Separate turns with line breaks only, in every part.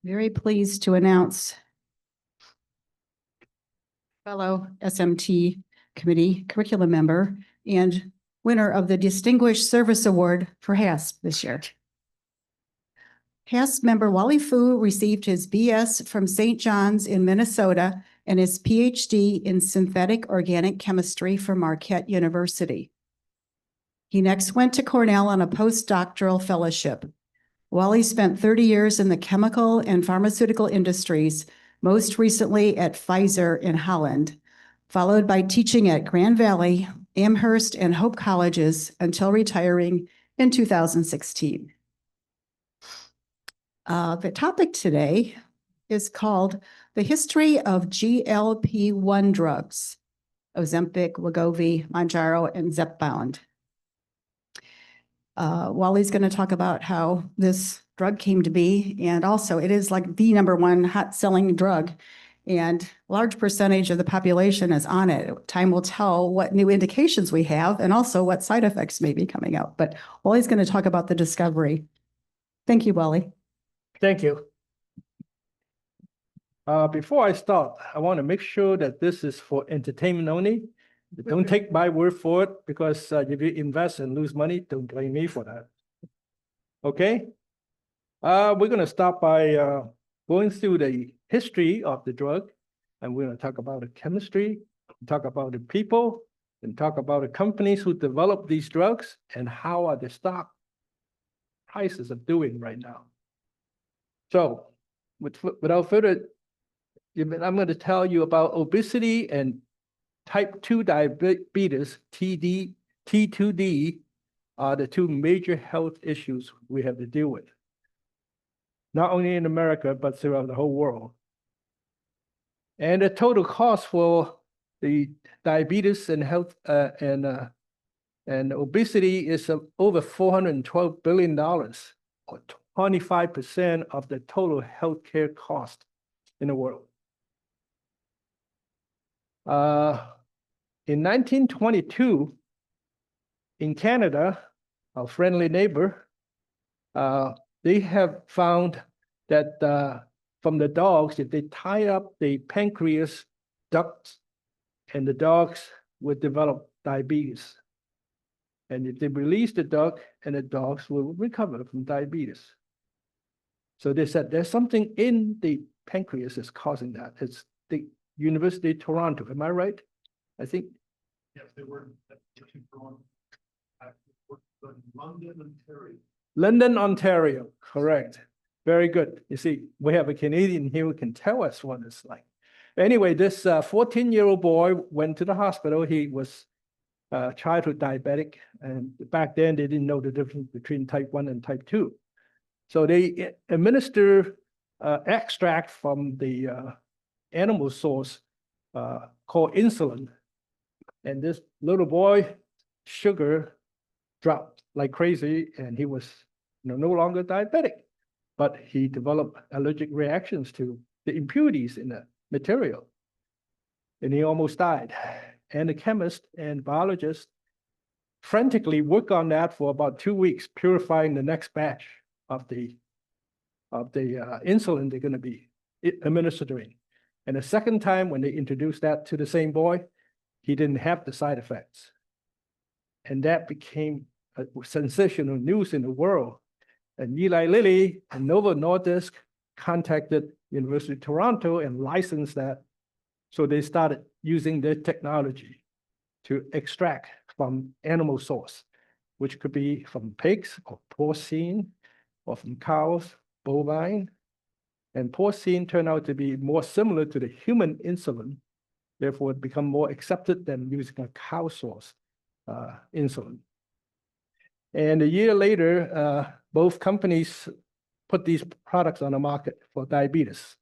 Very pleased to announce fellow SMT committee curriculum member and winner of the Distinguished Service Award for HASP this year. HASP member Wally Fu received his BS from St. John's in Minnesota and his PhD in synthetic organic chemistry from Marquette University. He next went to Cornell on a postdoctoral fellowship. Wally spent 30 years in the chemical and pharmaceutical industries, most recently at Pfizer in Holland, followed by teaching at Grand Valley, Amherst, and Hope Colleges until retiring in 2016. The topic today is called The History of GLP-1 Drugs, Ozempic, Wegovy, Mounjaro, and Zepbound. Wally's going to talk about how this drug came to be, and also it is like the #1 hot-selling drug, and a large percentage of the population is on it. Time will tell what new indications we have and also what side effects may be coming out, but Wally's going to talk about the discovery. Thank you, Wally.
Thank you. Before I start, I want to make sure that this is for entertainment only. Don't take my word for it, because if you invest and lose money, don't blame me for that. Okay? We're going to start by going through the history of the drug, and we're going to talk about the chemistry, talk about the people, and talk about the companies who develop these drugs, and how are the stock prices are doing right now. So, without further, I'm going to tell you about obesity and type 2 diabetes, T2D, are the two major health issues we have to deal with, not only in America, but throughout the whole world. And the total cost for the diabetes and health and obesity is over $412 billion, or 25% of the total healthcare cost in the world. In 1922, in Canada, our friendly neighbor, they have found that from the dogs, if they tie up the pancreas ducts, and the dogs would develop diabetes. And if they release the duct, and the dogs will recover from diabetes. So they said there's something in the pancreas that's causing that. It's the University of Toronto. Am I right? I think.
Yes, they were London, Ontario.
London, Ontario, correct. Very good. You see, we have a Canadian here who can tell us what it's like. Anyway, this 14-year-old boy went to the hospital. He was childhood diabetic, and back then they didn't know the difference between type 1 and type 2. So they administer extract from the animal source called insulin. And this little boy, sugar dropped like crazy, and he was no longer diabetic, but he developed allergic reactions to the impurities in the material, and he almost died. And the chemist and biologist frantically worked on that for about 2 weeks, purifying the next batch of the insulin they're going to be administering. And the second time when they introduced that to the same boy, he didn't have the side effects. And that became a sensational news in the world. And Eli Lilly and Novo Nordisk contacted University of Toronto and licensed that. So they started using their technology to extract from animal source, which could be from pigs or porcine, or from cows, bovine. And porcine turned out to be more similar to the human insulin. Therefore, it became more accepted than using a cow source insulin. And a year later, both companies put these products on the market for diabetes.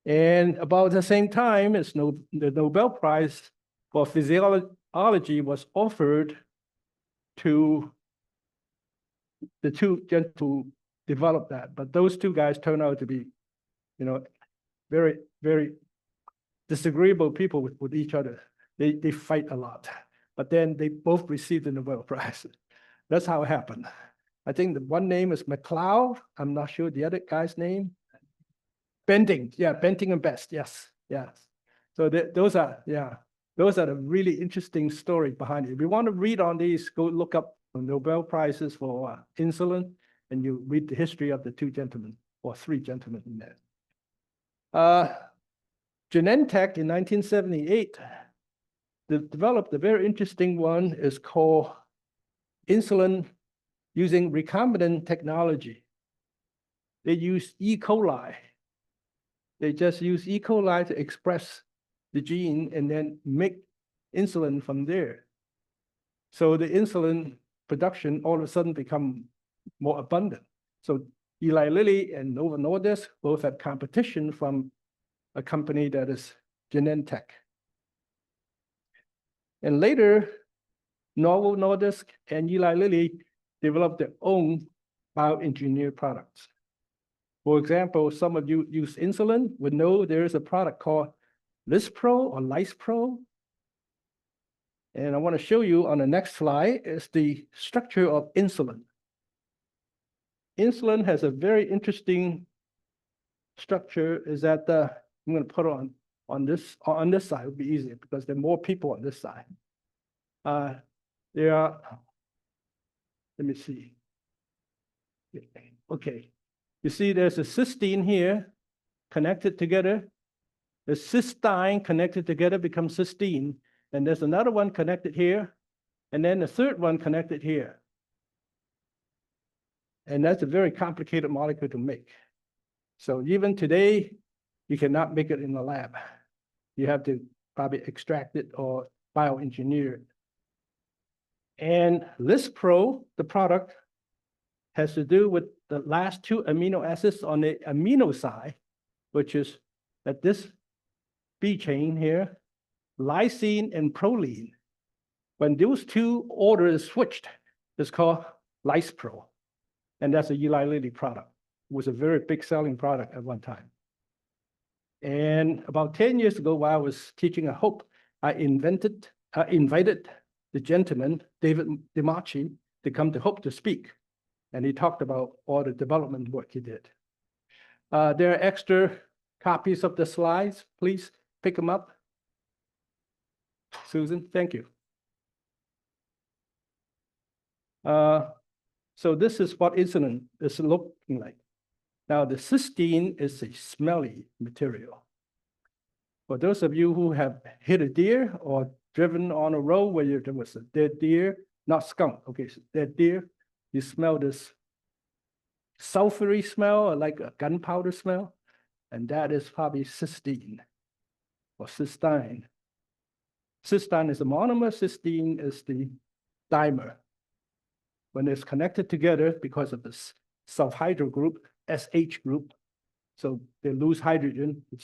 And about the same time, the Nobel Prize for Physiology was offered to the two gentlemen who developed that. But those two guys turned out to be, very, very disagreeable people with each other. They fight a lot. But then they both received the Nobel Prize. That's how it happened. I think the one name is McLeod. I'm not sure the other guy's name. Bending, yeah, bending and best, yes, yes. So those are the really interesting story behind it. If you want to read on these, go look up the Nobel Prizes for insulin, and you read the history of the two gentlemen or three gentlemen in there. Genentech in 1978 developed a very interesting one. It's called insulin using recombinant technology. They use E. coli. They just use E. coli to express the gene and then make insulin from there. So the insulin production all of a sudden become more abundant. So Eli Lilly and Novo Nordisk both have competition from a company that is Genentech. And later, Novo Nordisk and Eli Lilly developed their own bioengineered products. For example, some of you use insulin would know there is a product called Lispro or Lispro. And I want to show you on the next slide is the structure of insulin. Insulin has a very interesting structure. Is that I'm going to put it on this side. It would be easier because there are more people on this side. There are, let me see. Okay, you see there's a cysteine here connected together. The cysteine connected together becomes cysteine. And there's another one connected here. And then the third one connected here. And that's a very complicated molecule to make. So even today, you cannot make it in the lab. You have to probably extract it or bioengineer it. And Lispro, the product, has to do with the last two amino acids on the amino side, which is at this B chain here, lysine and proline. When those two orders switched, it's called Lispro. And that's a Eli Lilly product. It was a very big selling product at one time. And about 10 years ago, while I was teaching at Hope, I invited the gentleman, David DiMarchi, to come to Hope to speak. And he talked about all the development work he did. There are extra copies of the slides. Please pick them up. Susan, thank you. So this is what insulin is looking like. Now, the cysteine is a smelly material. For those of you who have hit a deer or driven on a road where there was a dead deer, not skunk, okay, so dead deer, you smell this sulfury smell, like a gunpowder smell, and that is probably cysteine or cysteine. Cysteine is a monomer, cysteine is the dimer. When it's connected together because of this sulfhydryl group, SH group, so they lose hydrogen, and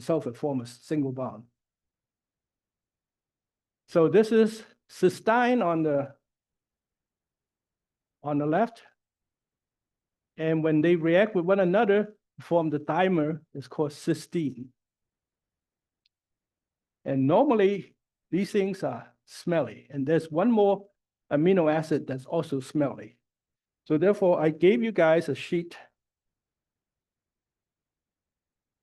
sulfur form a single bond. So this is cysteine on the left. And when they react with one another, form the dimer, it's called cysteine. And normally, these things are smelly. And there's one more amino acid that's also smelly. So therefore, I gave you guys a sheet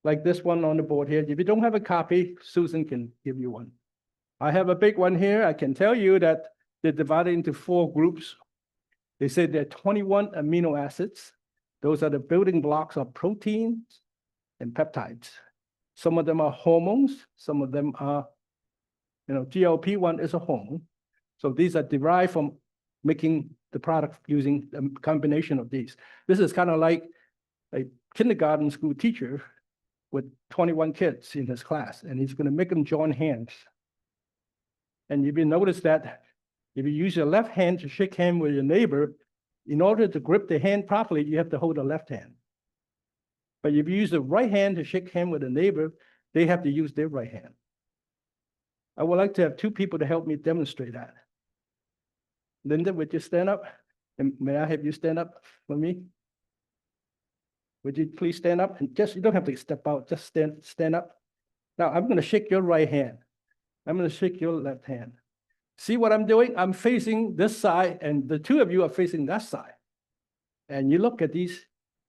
like this one on the board here. If you don't have a copy, Susan can give you one. I have a big one here. I can tell you that they're divided into 4 groups. They said there are 21 amino acids. Those are the building blocks of proteins and peptides. Some of them are hormones. Some of them are, GLP-1 is a hormone. So these are derived from making the product using a combination of these. This is kind of like a kindergarten school teacher with 21 kids in his class, and he's going to make them join hands. And if you notice that if you use your left hand to shake hands with your neighbor, in order to grip the hand properly, you have to hold the left hand. But if you use the right hand to shake hands with a neighbor, they have to use their right hand. I would like to have 2 people to help me demonstrate that. Linda, would you stand up? And may I have you stand up for me? Would you please stand up? And you don't have to step out, just stand up. Now, I'm going to shake your right hand. I'm going to shake your left hand. See what I'm doing? I'm facing this side, and the 2 of you are facing that side. And you look at these.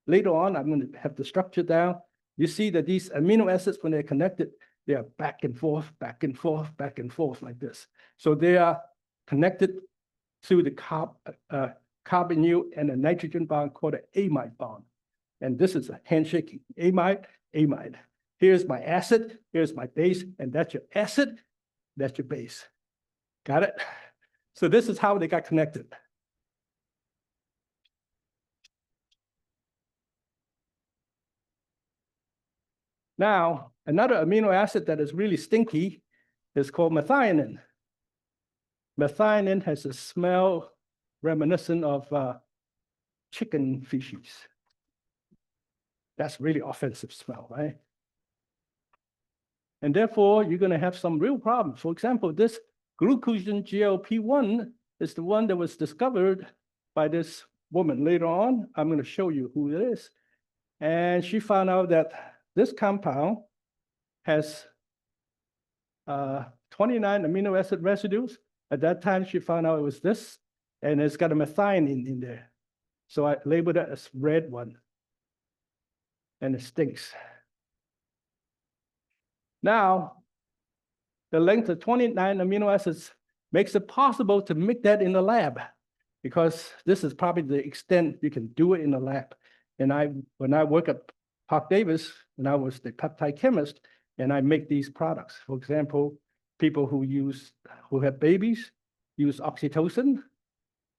Later on, I'm going to have the structure down. you see that these amino acids, when they're connected, they are back and forth, back and forth, back and forth like this. So they are connected through the carbonyl and a nitrogen bond called an amide bond. And this is a handshaking, amide, amide. Here's my acid, here's my base, and that's your acid, that's your base. Got it? So this is how they got connected. Now, another amino acid that is really stinky is called methionine. Methionine has a smell reminiscent of chicken feces. That's really offensive smell, right? And therefore, you're going to have some real problems. For example, this glucagon GLP-1 is the one that was discovered by this woman. Later on, I'm going to show you who it is. And she found out that this compound has 29 amino acid residues. At that time, she found out it was this, and it's got a methionine in there. So I labeled it as red one, and it stinks. Now, the length of 29 amino acids makes it possible to make that in the lab, because this is probably the extent you can do it in the lab. And when I work at Park Davis, when I was the peptide chemist, and I make these products. For example, people who have babies use oxytocin,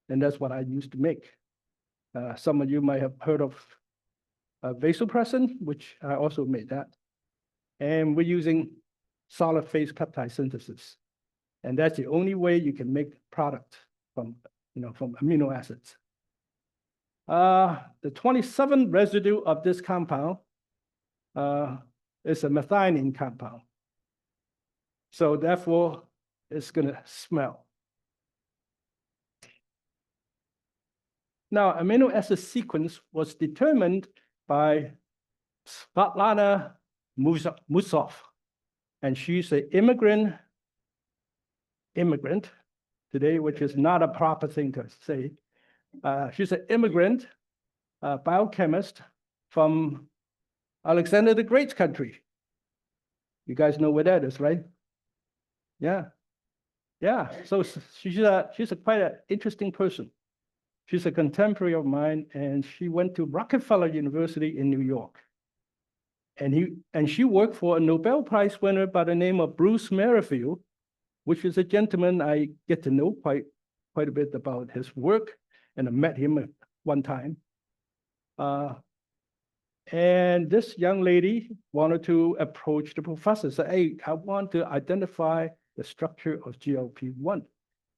and that's what I used to make. Some of you might have heard of vasopressin, which I also made that. And we're using solid phase peptide synthesis. And that's the only way you can make product from amino acids. The 27 residue of this compound is a methionine compound. So therefore, it's going to smell. Now, amino acid sequence was determined by Svetlana Mojsov, and she's an immigrant today, which is not a proper thing to say. She's an immigrant biochemist from Alexander the Great's country. You guys know where that is, right? Yeah. So she's quite an interesting person. She's a contemporary of mine, and she went to Rockefeller University in New York. And she worked for a Nobel Prize winner by the name of Bruce Merrifield, which is a gentleman I get to know quite a bit about his work, and I met him one time. And this young lady wanted to approach the professor, say, hey, I want to identify the structure of GLP-1.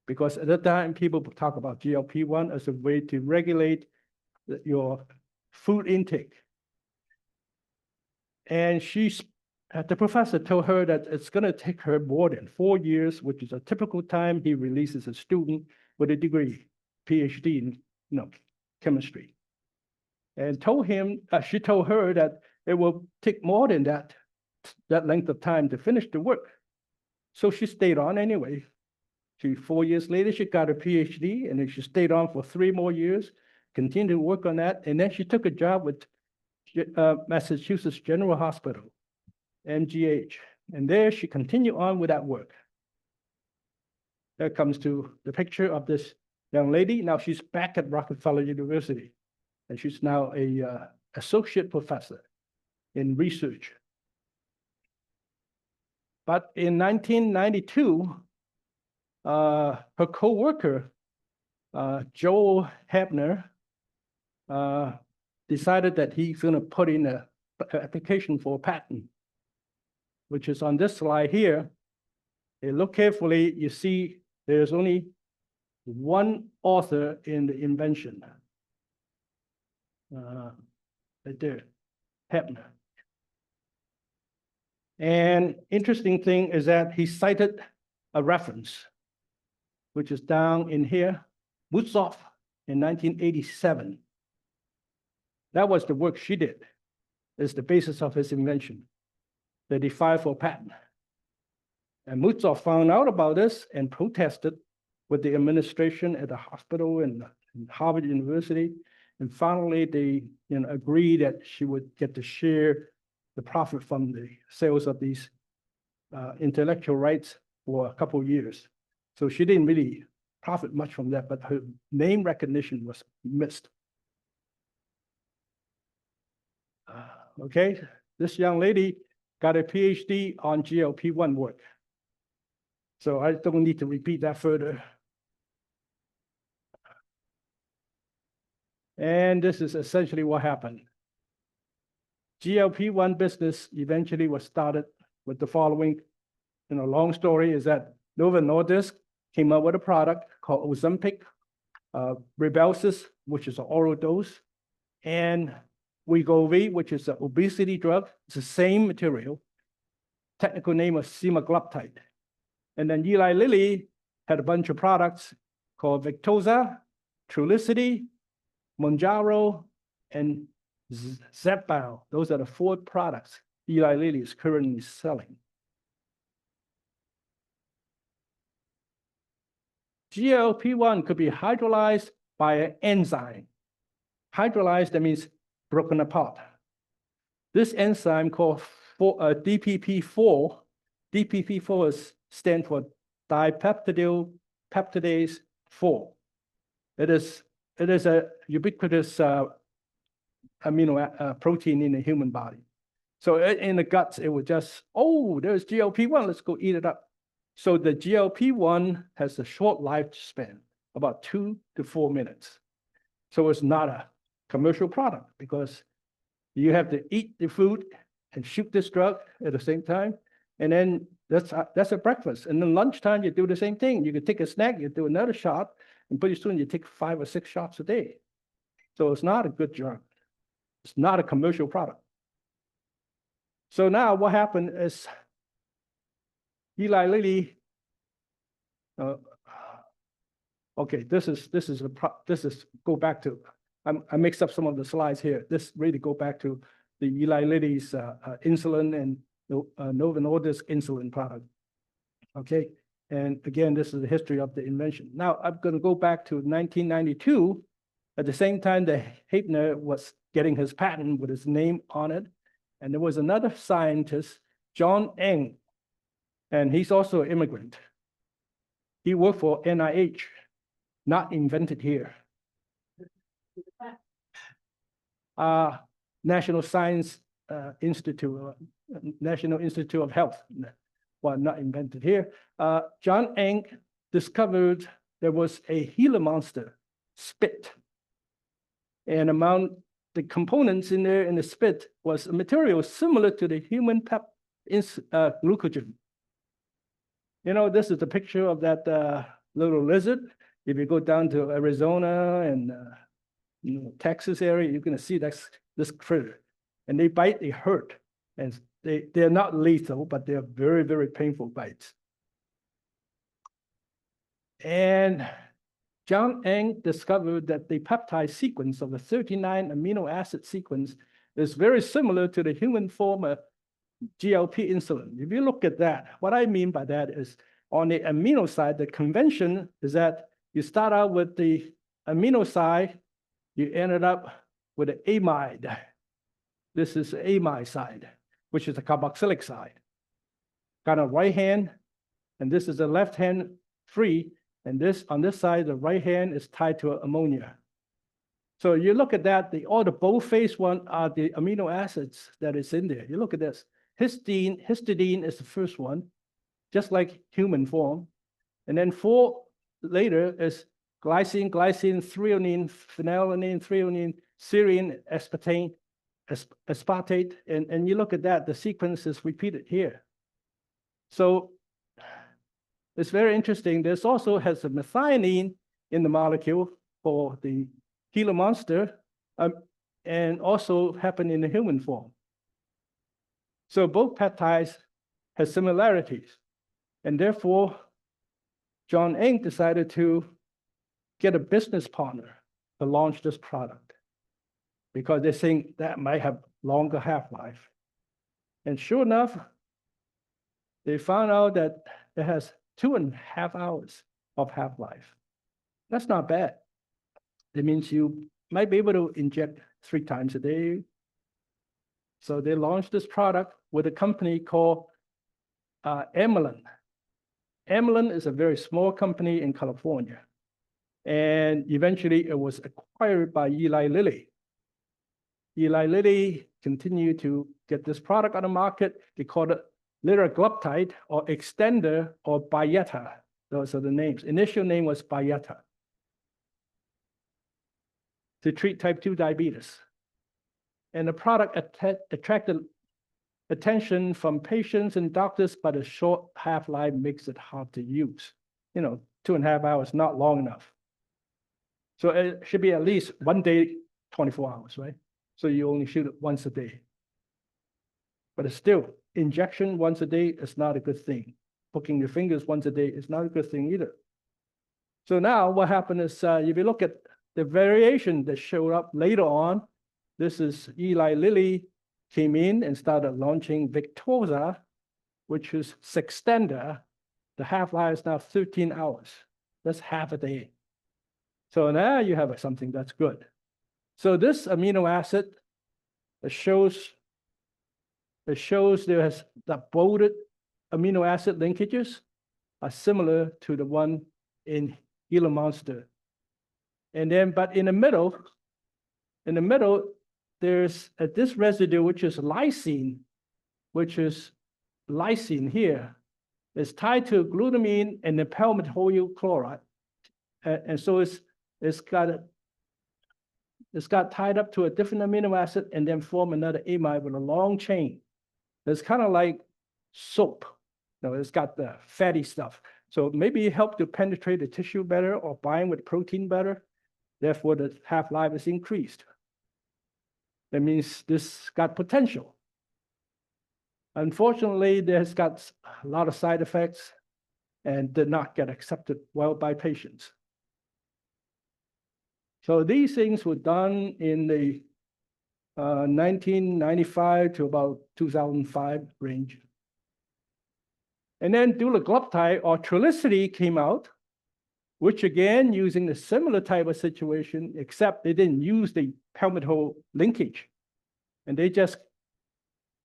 Because at that time, people talk about GLP-1 as a way to regulate your food intake. And the professor told her that it's going to take her more than 4 years, which is a typical time he releases a student with a degree, PhD in chemistry. And she told her that it will take more than that length of time to finish the work. So she stayed on anyway. 4 years later, she got a PhD, and then she stayed on for 3 more years, continued to work on that, and then she took a job with Massachusetts General Hospital, MGH, and there she continued on with that work. That comes to the picture of this young lady. Now she's back at Rockefeller University, and she's now a associate professor in research. But in 1992, her co-worker, Joel Hebner, decided that he's going to put in an application for a patent, which is on this slide here. And look carefully, you see there's only one author in the invention. Right there, Hebner. And interesting thing is that he cited a reference, which is down in here, Mojsov in 1987. That was the work she did. It's the basis of his invention that he filed for patent. And Mojsov found out about this and protested with the administration at the hospital and Harvard University. And finally, they agreed that she would get to share the profit from the sales of these intellectual rights for a couple of years. So she didn't really profit much from that, but her name recognition was missed. Okay, this young lady got a PhD on GLP-1 work. So I don't need to repeat that further. And this is essentially what happened. GLP-1 business eventually was started with the following, long story is that Novo Nordisk came up with a product called Ozempic, Rybelsus, which is an oral dose, and Wegovy, which is an obesity drug. It's the same material. Technical name is semaglutide. And then Eli Lilly had a bunch of products called Victoza, Trulicity, Mounjaro, and Zepbound. Those are the 4 products Eli Lilly is currently selling. GLP-1 could be hydrolyzed by an enzyme. Hydrolyzed, that means broken apart. This enzyme called DPP4, DPP4 stands for dipeptidyl peptidase 4. It is a ubiquitous amino protein in the human body. So in the guts, it would just, oh, there's GLP-1, let's go eat it up. So the GLP-1 has a short lifespan, about 2 to 4 minutes. So it's not a commercial product because you have to eat the food and shoot this drug at the same time. And then that's a breakfast. And then lunchtime, you do the same thing. You can take a snack, you do another shot, and pretty soon you take 5 or 6 shots a day. So it's not a good drug. It's not a commercial product. So now what happened is Eli Lilly, okay, this is go back to, I mixed up some of the slides here. This really go back to the Eli Lilly's insulin and Novo Nordisk insulin product. Okay, and again, this is the history of the invention. Now I'm going to go back to 1992. At the same time, the Hapner was getting his patent with his name on it, and there was another scientist, John Eng, and he's also an immigrant. He worked for NIH, not invented here. National Science Institute, National Institute of Health, well, not invented here. John Eng discovered there was a Gila monster spit, and among the components in there in the spit was a material similar to the human glucagon. This is the picture of that little lizard. If you go down to Arizona and Texas area, you're going to see this critter. And they bite, they hurt. And they're not lethal, but they're very, very painful bites. And John Eng discovered that the peptide sequence of the 39 amino acid sequence is very similar to the human form of GLP insulin. If you look at that, what I mean by that is on the amino side, the convention is that you start out with the amino side, you ended up with an amide. This is the amide side, which is the carboxylic side. Got a right hand, and this is the left hand free, and this on this side, the right hand is tied to ammonia. So you look at that, all the bold-faced one are the amino acids that is in there. You look at this. Histidine is the first one, just like human form. And then 4 later is glycine, threonine, phenylalanine, threonine, serine, aspartate. And you look at that, the sequence is repeated here. So it's very interesting. This also has a methionine in the molecule for the Gila monster, and also happen in the human form. So both peptides have similarities, and therefore, John Eng decided to get a business partner to launch this product because they think that might have longer half-life. And sure enough, they found out that it has 2.5 hours of half-life. That's not bad. It means you might be able to inject 3 times a day, So they launched this product with a company called Amylin. Amylin is a very small company in California. And eventually it was acquired by Eli Lilly. Eli Lilly continued to get this product on the market. They called it liraglutide or extender or Byetta. Those are the names. Initial name was Byetta, to treat type 2 diabetes. And the product attracted attention from patients and doctors, but a short half-life makes it hard to use. 2.5 hours, not long enough. So it should be at least one day, 24 hours, right? So you only shoot it once a day. But it's still, injection once a day is not a good thing. Poking your fingers once a day is not a good thing either. So now what happened is, if you look at the variation that showed up later on, this is Eli Lilly came in and started launching Victoza, which is Sextender. The half-life is now 13 hours. That's half a day. So now you have something that's good. So this amino acid, it shows there has the bolded amino acid linkages are similar to the one in Gila Monster. And then, but in the middle, there's this residue, which is lysine here, is tied to glutamine and the palmitoyl chloride. And so it's got tied up to a different amino acid and then form another amide with a long chain. It's kind of like soap. It's got the fatty stuff. So maybe it helped to penetrate the tissue better or bind with protein better. Therefore, the half-life is increased. That means this got potential. Unfortunately, this got a lot of side effects and did not get accepted well by patients. So these things were done in the 1995 to about 2005 range. And then dulaglutide or Trulicity came out, which again, using the similar type of situation, except they didn't use the palmitoyl linkage. And they just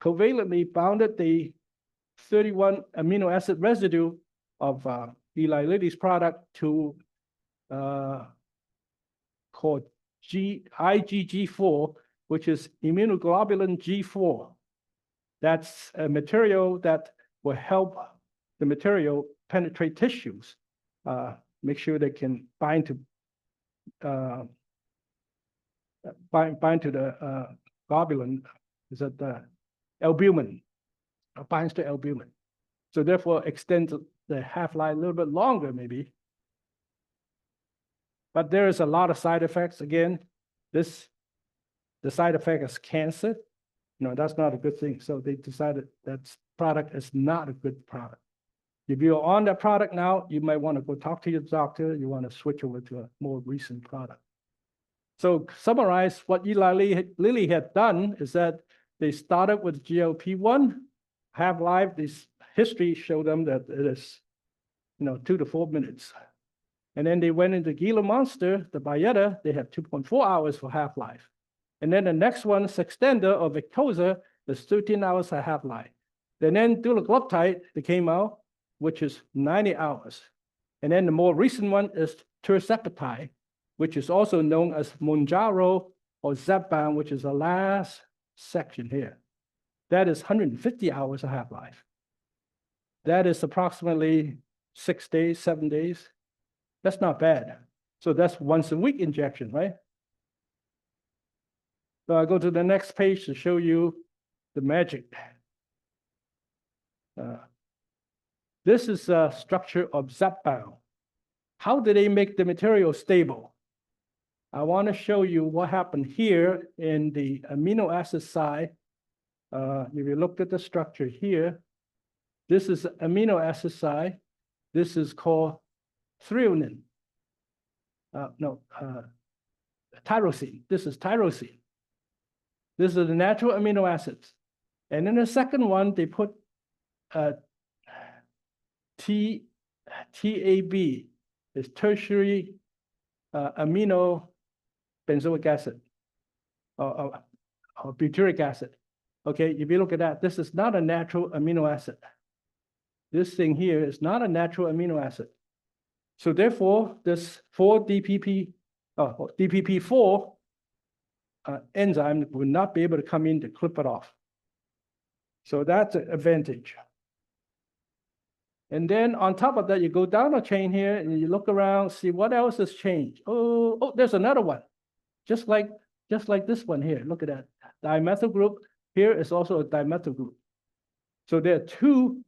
covalently bounded the 31 amino acid residue of Eli Lilly's product to called IgG4, which is immunoglobulin G4. That's a material that will help the material penetrate tissues, make sure they can bind to the globulin, is that the albumin, binds to albumin. So therefore extends the half-life a little bit longer maybe. But there is a lot of side effects. Again, the side effect is cancer. That's not a good thing. So they decided that product is not a good product. If you're on that product now, you might want to go talk to your doctor. You want to switch over to a more recent product. So summarize what Eli Lilly had done is that they started with GLP-1, half-life. This history showed them that it is, 2 to 4 minutes. And then they went into Gila Monster, the Byetta, they have 2.4 hours for half-life. And then the next one, Sextender or Victoza, is 13 hours for half-life. And then dulaglutide, they came out, which is 90 hours. And then the more recent one is tirzepatide, which is also known as Mounjaro or Zepbound, which is the last section here. That is 150 hours of half-life. That is approximately 6 days, 7 days. That's not bad. So that's once a week injection, right? So I go to the next page to show you the magic. This is a structure of Zepbound. How do they make the material stable? I want to show you what happened here in the amino acid side. If you look at the structure here, this is amino acid side. This is called threonine. Tyrosine. This is tyrosine. This is the natural amino acids. And in the second one, they put TAB, is tertiary amino benzoic acid or butyric acid. Okay, if you look at that, this is not a natural amino acid. This thing here is not a natural amino acid. So therefore, this 4-DPP4 enzyme will not be able to come in to clip it off. So that's an advantage. And then on top of that, you go down the chain here and you look around, see what else has changed. Oh, there's another one. Just like this one here. Look at that. Dimethyl group. Here is also a dimethyl group. So there are two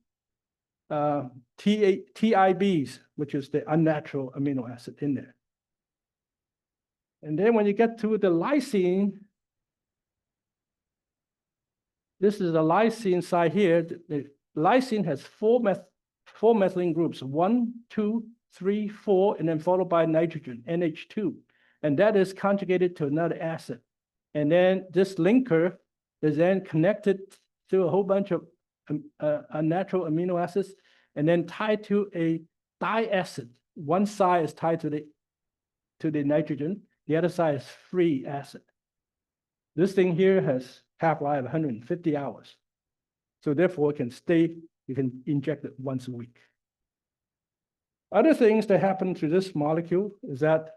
TIBs, which is the unnatural amino acid in there. And then when you get to the lysine, this is the lysine side here. The lysine has four methylene groups, 1, 2, 3, 4, and then followed by nitrogen, NH2. And that is conjugated to another acid. And then this linker is then connected to a whole bunch of unnatural amino acids and then tied to a diacid. One side is tied to the nitrogen, the other side is free acid. This thing here has half-life of 150 hours. So therefore, it can stay, you can inject it once a week. Other things that happen to this molecule is that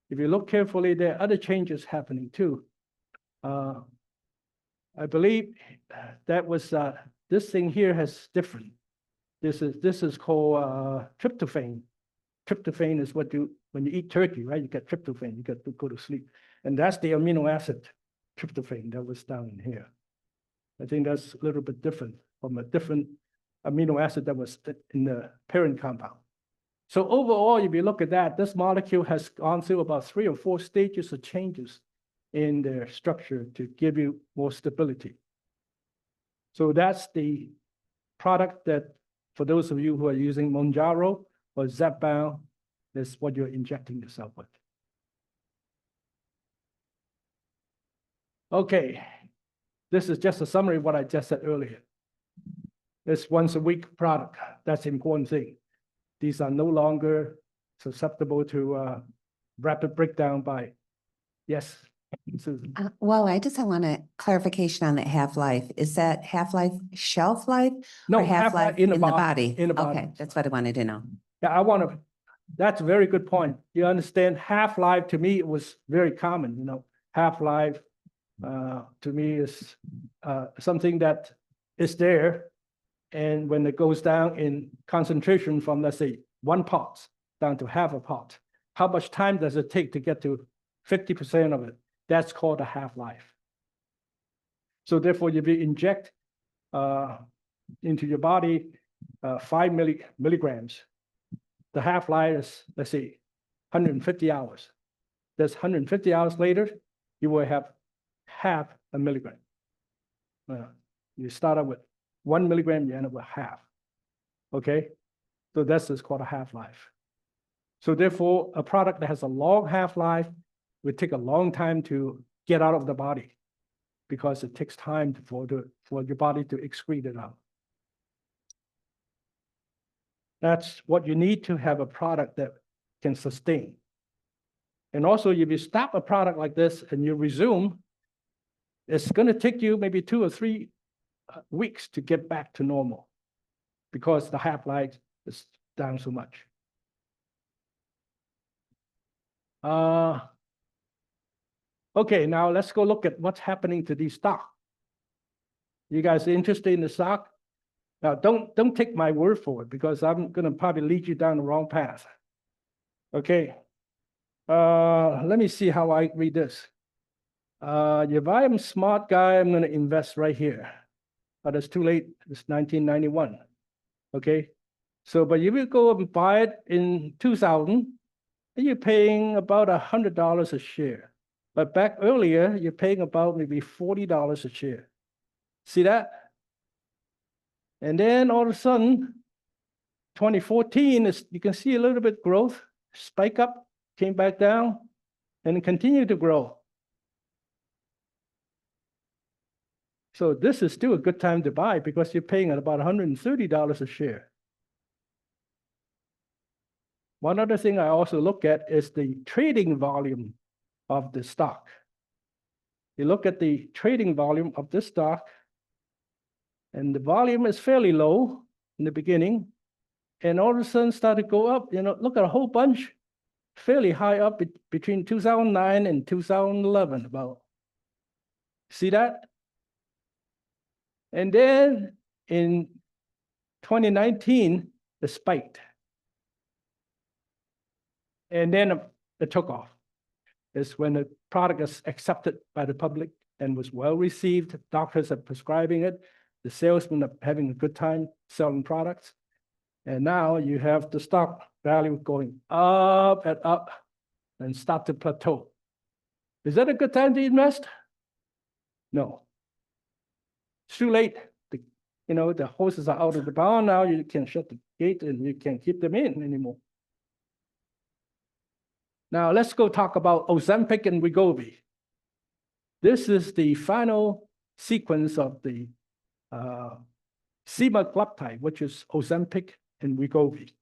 if you look carefully, there are other changes happening too. I believe that was, this thing here has different. This is called tryptophan. Tryptophan is what when you eat turkey, right? You get tryptophan, you get to go to sleep. And that's the amino acid, tryptophan, that was down in here. I think that's a little bit different from a different amino acid that was in the parent compound. So overall, if you look at that, this molecule has gone through about 3 or 4 stages of changes in their structure to give you more stability. So that's the product that, for those of you who are using Mounjaro or Zepbound, is what you're injecting yourself with. Okay, this is just a summary of what I just said earlier. This once a week product, that's the important thing. These are no longer susceptible to rapid breakdown by, yes, Susan.
Well, I just want a clarification on that half-life. Is that half-life shelf life?
No,
or half-life
in the
in the body?
in the body.
Okay, that's what I wanted to know.
Yeah, that's a very good point. You understand, half-life to me, it was very common, you know. Half-life to me is something that is there. And when it goes down in concentration from, let's say, 1 part down to half a part, how much time does it take to get to 50% of it? That's called a half-life. So therefore, if you inject into your body 5 milligrams, the half-life is, let's say, 150 hours. That's 150 hours later, you will have half a milligram. You start out with 1 milligram, you end up with half. Okay, so this is called a half-life. So therefore, a product that has a long half-life will take a long time to get out of the body because it takes time for your body to excrete it out. That's what you need to have a product that can sustain. And also, if you stop a product like this and you resume, it's going to take you maybe 2 or 3 weeks to get back to normal because the half-life is down so much. Okay, now let's go look at what's happening to these stock. You guys interested in the stock? Now, don't take my word for it because I'm going to probably lead you down the wrong path. Okay, let me see how I read this. If I'm a smart guy, I'm going to invest right here. But it's too late. It's 1991. Okay, so but if you go and buy it in 2000, you're paying about $100 a share. But back earlier, you're paying about maybe $40 a share. See that? And then all of a sudden, 2014, you can see a little bit growth, spike up, came back down, and continue to grow. So this is still a good time to buy because you're paying at about $130 a share. One other thing I also look at is the trading volume of the stock. You look at the trading volume of this stock, And the volume is fairly low in the beginning. And all of a sudden started to go up, look at a whole bunch, fairly high up between 2009 and 2011 about. See that? And then in 2019, it spiked. And then it took off. It's when the product is accepted by the public and was well received. Doctors are prescribing it. The salesmen are having a good time selling products. And now you have the stock value going up and start to plateau. Is that a good time to invest? No. It's too late. The horses are out of the barn now. You can shut the gate and you can't keep them in anymore. Now let's go talk about Ozempic and Wegovy. This is the final sequence of the semaglutide, which is Ozempic and Wegovy.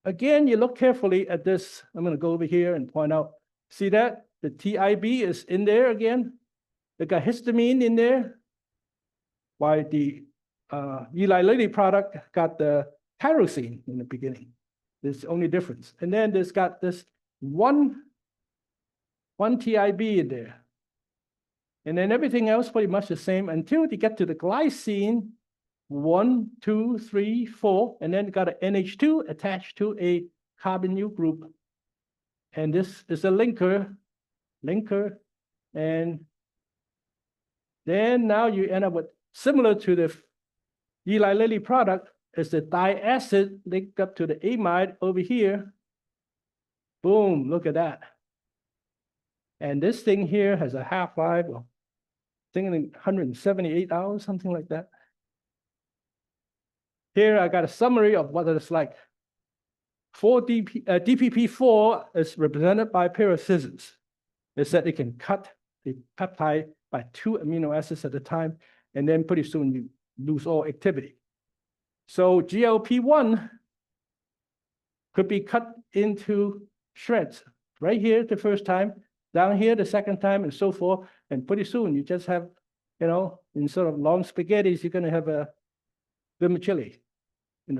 Again, you look carefully at this. I'm going to go over here and point out. See that? The TIB is in there again. They got histamine in there. While the Eli Lilly product got the tyrosine in the beginning. There's the only difference. And then there's got this one TIB in there. And then everything else pretty much the same until you get to the glycine 1, 2, 3, 4, and then got an NH2 attached to a carbonyl group. And this is a linker, and then now you end up with, similar to the Eli Lilly product, is the diacid linked up to the amide over here. Boom, look at that. And this thing here has a half-life of, I think, 178 hours, something like that. Here I got a summary of what it's like. DPP4 is represented by a pair of scissors. It said it can cut the peptide by 2 amino acids at a time, and then pretty soon you lose all activity. So GLP-1 could be cut into shreds. Right here the first time, down here the second time, and so forth. And pretty soon you just have, in sort of long spaghettis, you're going to have a vermicelli,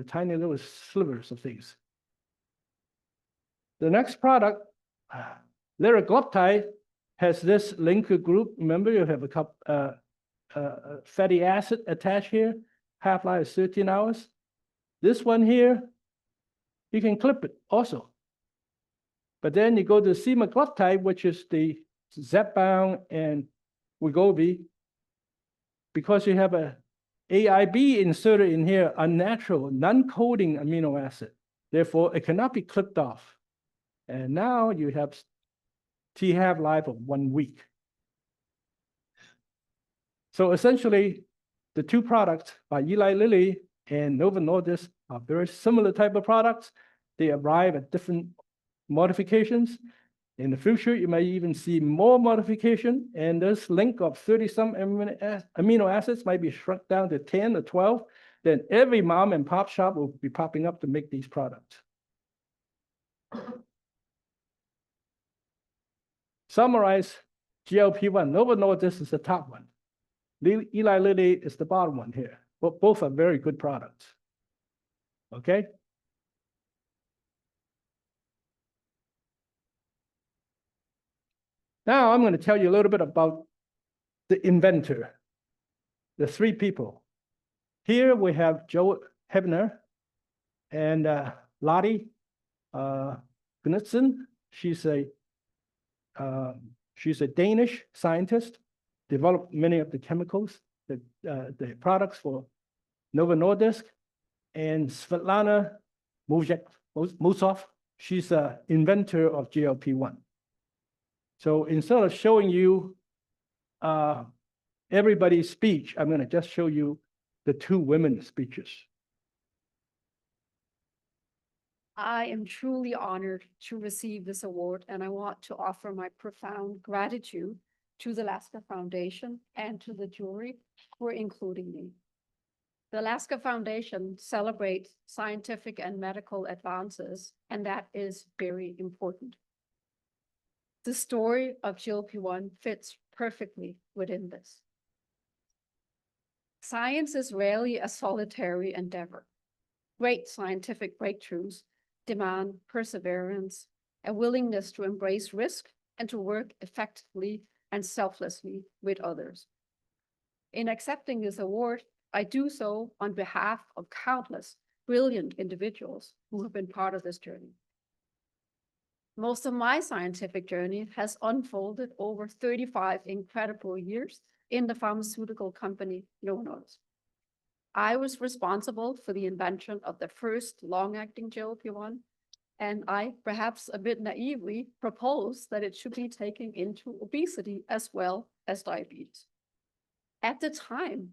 tiny little slivers of things. The next product, liraglutide, has this linker group. Remember, you have a couple fatty acid attached here. Half-life is 13 hours. This one here, you can clip it also. But then you go to semaglutide, which is the Zepbound and Wegovy, because you have a AIB inserted in here, unnatural, non-coding amino acid. Therefore, it cannot be clipped off. And now you have T half-life of 1 week. So essentially, the two products by Eli Lilly and Novo Nordisk are very similar type of products. They arrive at different modifications. In the future, you may even see more modification, and this link of 30-some amino acids might be shrunk down to 10 or 12. Then every mom and pop shop will be popping up to make these products. Summarize GLP-1. Novo Nordisk is the top one. Eli Lilly is the bottom one here. But both are very good products. Okay? Now I'm going to tell you a little bit about the inventor, the 3 people. Here we have Joe Hebner and Lottie Knudsen. She's a Danish scientist, developed many of the chemicals, the products for Novo Nordisk, and Svetlana Mojsov. She's an inventor of GLP-1. So instead of showing you everybody's speech, I'm going to just show you the 2 women's speeches.
I am truly honored to receive this award, and I want to offer my profound gratitude to the Lasker Foundation and to the jury for including me. The Lasker Foundation celebrates scientific and medical advances, and that is very important. The story of GLP-1 fits perfectly within this. Science is rarely a solitary endeavor. Great scientific breakthroughs demand perseverance, a willingness to embrace risk, and to work effectively and selflessly with others. In accepting this award, I do so on behalf of countless brilliant individuals who have been part of this journey. Most of my scientific journey has unfolded over 35 incredible years in the pharmaceutical company Novo Nordisk. I was responsible for the invention of the first long-acting GLP-1, and I, perhaps a bit naively, proposed that it should be taken into obesity as well as diabetes. At the time,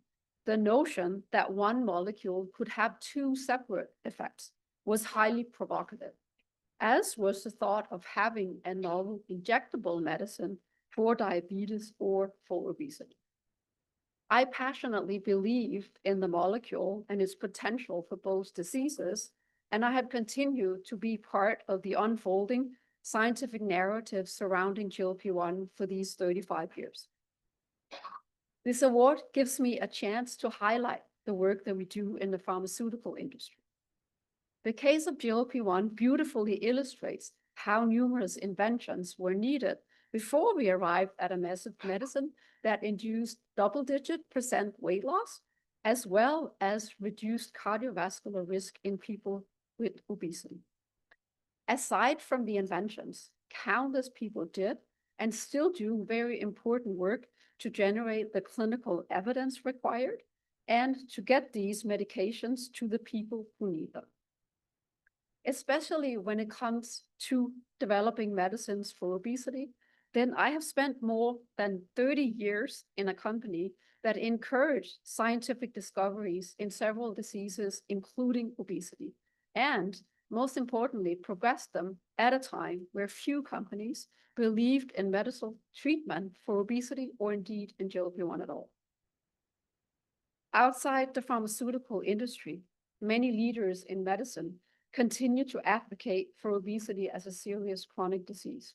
the notion that one molecule could have two separate effects was highly provocative, as was the thought of having a novel injectable medicine for diabetes or for obesity. I passionately believed in the molecule and its potential for both diseases, and I have continued to be part of the unfolding scientific narrative surrounding GLP-1 for these 35 years. This award gives me a chance to highlight the work that we do in the pharmaceutical industry. The case of GLP-1 beautifully illustrates how numerous inventions were needed before we arrived at a medicine that induced double-digit % weight loss, as well as reduced cardiovascular risk in people with obesity. Aside from the inventions, countless people did and still do very important work to generate the clinical evidence required and to get these medications to the people who need them. Especially when it comes to developing medicines for obesity, then I have spent more than 30 years in a company that encouraged scientific discoveries in several diseases, including obesity, and most importantly, progressed them at a time where few companies believed in medical treatment for obesity or indeed in GLP-1 at all. Outside the pharmaceutical industry, many leaders in medicine continue to advocate for obesity as a serious chronic disease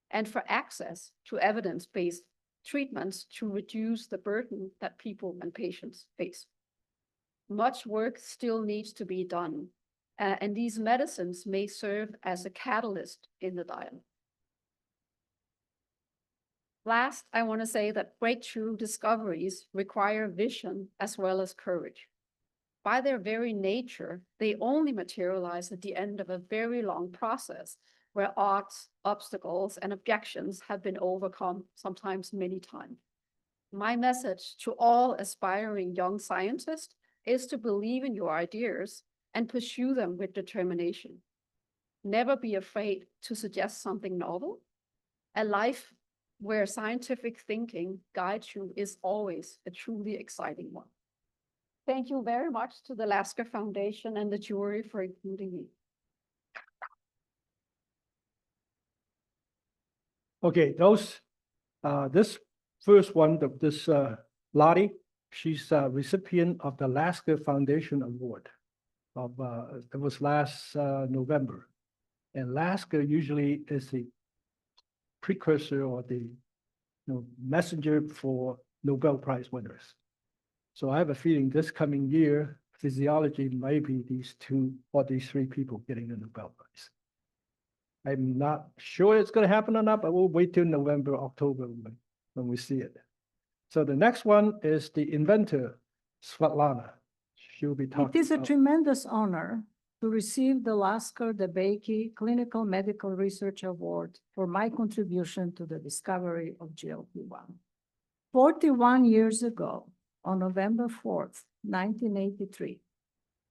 and for access to evidence-based treatments to reduce the burden that people and patients face. Much work still needs to be done, and these medicines may serve as a catalyst in the dialogue. Last, I want to say that breakthrough discoveries require vision as well as courage. By their very nature, they only materialize at the end of a very long process where odds, obstacles, and objections have been overcome, sometimes many times. My message to all aspiring young scientists is to believe in your ideas and pursue them with determination. Never be afraid to suggest something novel. A life where scientific thinking guides you is always a truly exciting one. Thank you very much to the Lasker Foundation and the jury for including me.
Okay, this first one, this Lottie, she's a recipient of the Lasker Foundation Award. It was last November. And Lasker usually is the precursor or the messenger for Nobel Prize winners. So I have a feeling this coming year, physiology might be these two or these three people getting the Nobel Prize. I'm not sure it's going to happen or not, but we'll wait till November, October when we see it. So the next one is the inventor, Svetlana. She'll be talking
It is a
about-
tremendous honor to receive the Lasker DeBakey Clinical Medical Research Award for my contribution to the discovery of GLP-1. 41 years ago, on November 4th, 1983,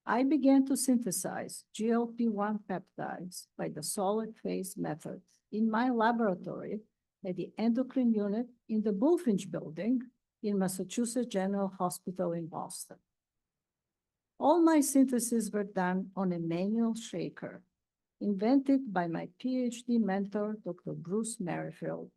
I began to synthesize GLP-1 peptides by the solid phase method in my laboratory at the endocrine unit in the Bulfinch building in Massachusetts General Hospital in Boston. All my syntheses were done on a manual shaker, invented by my PhD mentor, Dr. Bruce Merrifield,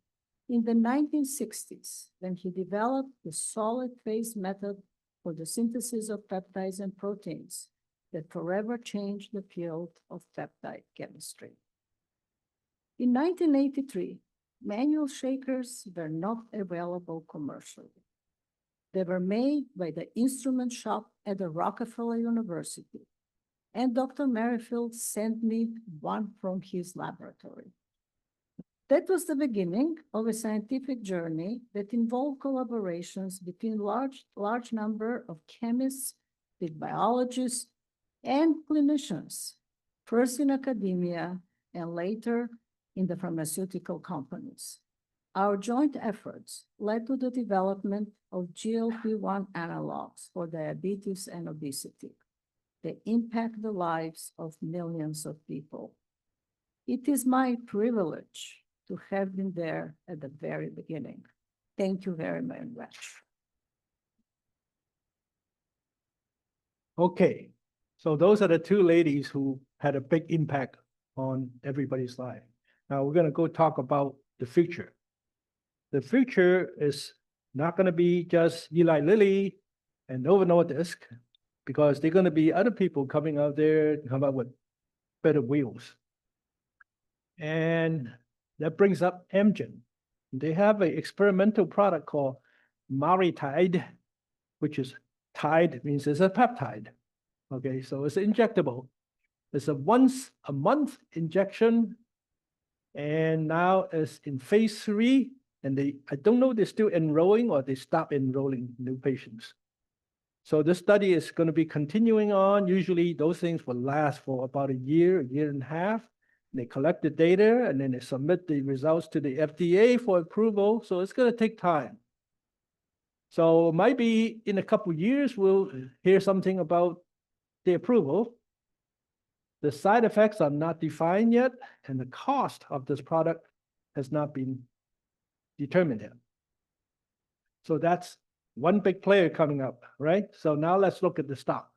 in the 1960s, when he developed the solid phase method for the synthesis of peptides and proteins that forever changed the field of peptide chemistry. In 1983, manual shakers were not available commercially. They were made by the instrument shop at the Rockefeller University. And Dr. Merrifield sent me one from his laboratory. That was the beginning of a scientific journey that involved collaborations between large number of chemists, with biologists, and clinicians, first in academia and later in the pharmaceutical companies. Our joint efforts led to the development of GLP-1 analogs for diabetes and obesity. They impact the lives of millions of people. It is my privilege to have been there at the very beginning. Thank you very much.
Okay, so those are the two ladies who had a big impact on everybody's life. Now we're gonna go talk about the future. The future is not gonna be just Eli Lilly and Novo Nordisk, because they're gonna be other people coming out there to come up with better wheels. And that brings up Amgen. They have an experimental product called MariTide, which is tide means it's a peptide. Okay, so it's injectable. It's a once a month injection. And now it's in phase 3. And I don't know, they're still enrolling or they stop enrolling new patients. So this study is going to be continuing on. Usually those things will last for about a year and a half. They collect the data and then they submit the results to the FDA for approval. So it's going to take time. So maybe in a couple of years, we'll hear something about the approval. The side effects are not defined yet, and the cost of this product has not been determined yet. So that's one big player coming up, right? So now let's look at the stock.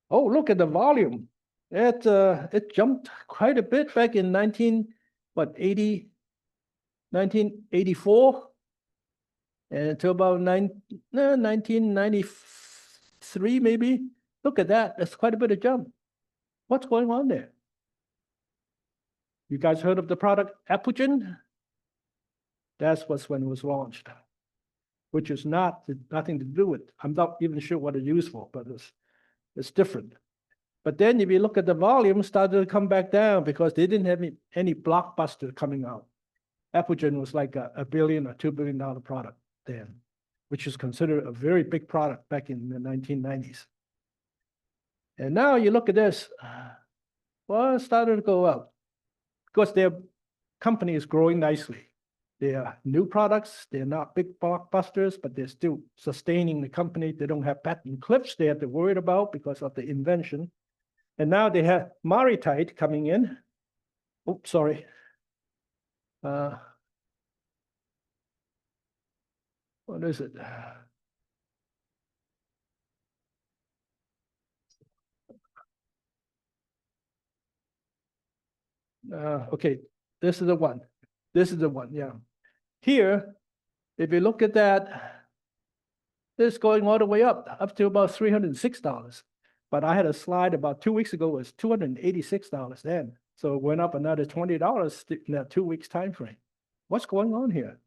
Oh, look at the volume. It jumped quite a bit back in 1984 and to about 1993 maybe. Look at that, that's quite a bit of jump. What's going on there? You guys heard of the product Epogen? That's when it was launched, which is nothing to do with, I'm not even sure what it's used for, but it's different. But then if you look at the volume, started to come back down because they didn't have any blockbuster coming out. Epogen was like a $1 billion or $2 billion product then, which is considered a very big product back in the 1990s. And now you look at this, well, it started to go up because their company is growing nicely. They are new products, they're not big blockbusters, but they're still sustaining the company. They don't have patent cliffs they have to worry about because of the invention. And now they have MariTide coming in. Oops, sorry. What is it? Okay, this is the one. This is the one, yeah. Here, if you look at that, it's going all the way up to about $306. But I had a slide about 2 weeks ago, it was $286 then. So it went up another $20 in that 2 weeks time frame. What's going on here?